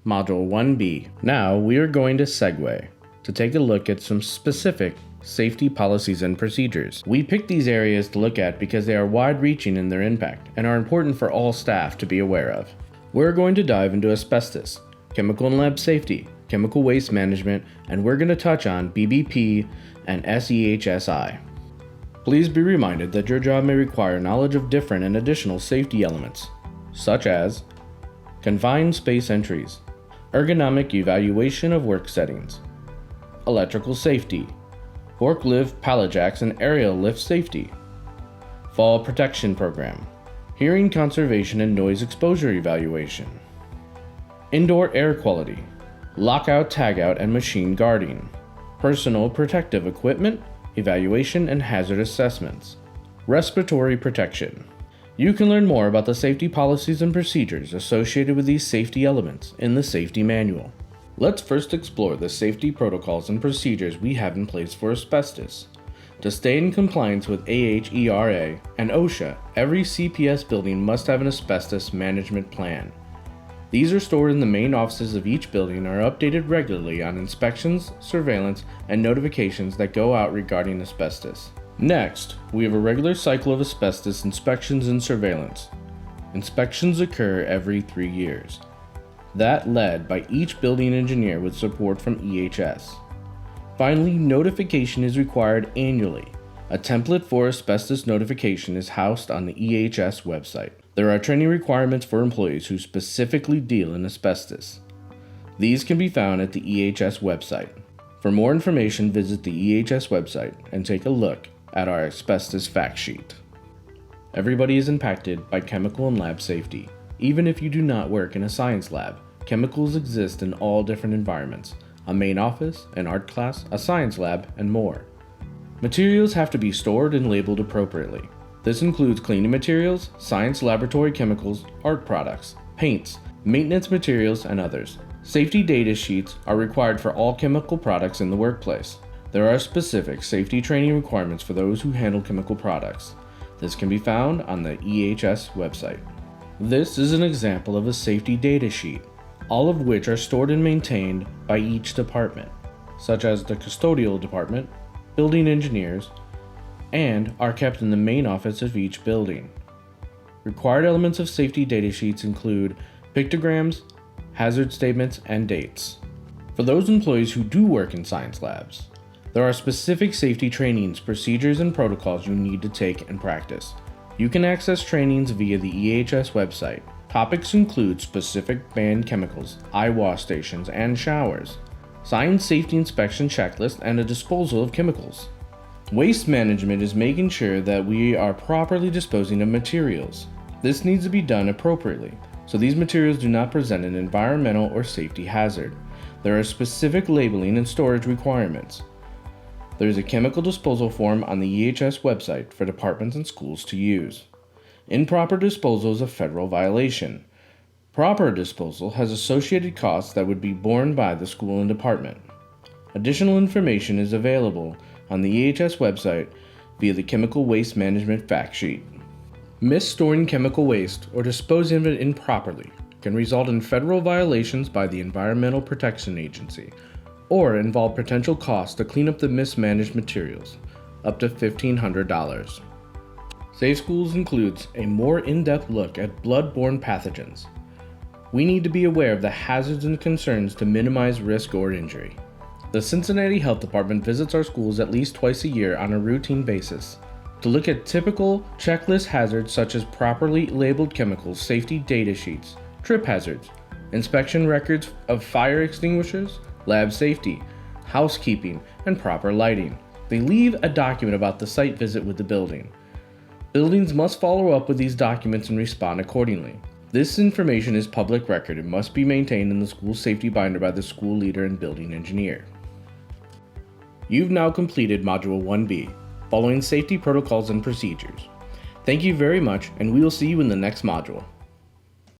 Module 1B. Now we are going to segue to take a look at some specific safety policies and procedures. We picked these areas to look at because they are wide-reaching in their impact and are important for all staff to be aware of. We're going to dive into asbestos, chemical and lab safety, chemical waste management, and we're going to touch on BBP and SEHSI. Please be reminded that your job may require knowledge of different and additional safety elements, such as confined space entries, ergonomic evaluation of work settings, electrical safety, forklift, pallet jacks, and aerial lift safety, fall protection program, hearing conservation and noise exposure evaluation, indoor air quality, lockout, tagout, and machine guarding, personal protective equipment, evaluation and hazard assessments, respiratory protection. You can learn more about the safety policies and procedures associated with these safety elements in the safety manual. Let's first explore the safety protocols and procedures we have in place for asbestos. To stay in compliance with AHERA and OSHA, every CPS building must have an asbestos management plan. These are stored in the main offices of each building and are updated regularly on inspections, surveillance, and notifications that go out regarding asbestos. Next, we have a regular cycle of asbestos inspections and surveillance. Inspections occur every 3 years. That led by each building engineer with support from EHS. Finally, notification is required annually. A template for asbestos notification is housed on the EHS website. There are training requirements for employees who specifically deal in asbestos. These can be found at the EHS website. For more information, visit the EHS website and take a look at our asbestos fact sheet. Everybody is impacted by chemical and lab safety. Even if you do not work in a science lab, chemicals exist in all different environments: a main office, an art class, a science lab, and more. Materials have to be stored and labeled appropriately. This includes cleaning materials, science laboratory chemicals, art products, paints, maintenance materials, and others. Safety data sheets are required for all chemical products in the workplace. There are specific safety training requirements for those who handle chemical products. This can be found on the EHS website. This is an example of a safety data sheet, all of which are stored and maintained by each department, such as the custodial department, building engineers, and are kept in the main office of each building. Required elements of safety data sheets include pictograms, hazard statements, and dates. For those employees who do work in science labs, there are specific safety trainings, procedures, and protocols you need to take and practice. You can access trainings via the EHS website. Topics include specific banned chemicals, eye wash stations, and showers, science safety inspection checklist, and a disposal of chemicals. Waste management is making sure that we are properly disposing of materials. This needs to be done appropriately, so these materials do not present an environmental or safety hazard. There are specific labeling and storage requirements. There is a chemical disposal form on the EHS website for departments and schools to use. Improper disposal is a federal violation. Proper disposal has associated costs that would be borne by the school and department. Additional information is available on the EHS website via the Chemical Waste Management Fact Sheet. Misstoring chemical waste or disposing of it improperly can result in federal violations by the Environmental Protection Agency or involve potential costs to clean up the mismanaged materials, up to $1,500. Safe Schools includes a more in-depth look at blood-borne pathogens. We need to be aware of the hazards and concerns to minimize risk or injury. The Cincinnati Health Department visits our schools at least twice a year on a routine basis to look at typical checklist hazards such as properly labeled chemicals, safety data sheets, trip hazards, inspection records of fire extinguishers, lab safety, housekeeping, and proper lighting. They leave a document about the site visit with the building. Buildings must follow up with these documents and respond accordingly. This information is public record and must be maintained in the school safety binder by the school leader and building engineer. You've now completed Module 1B, following safety protocols and procedures. Thank you very much, and we will see you in the next module.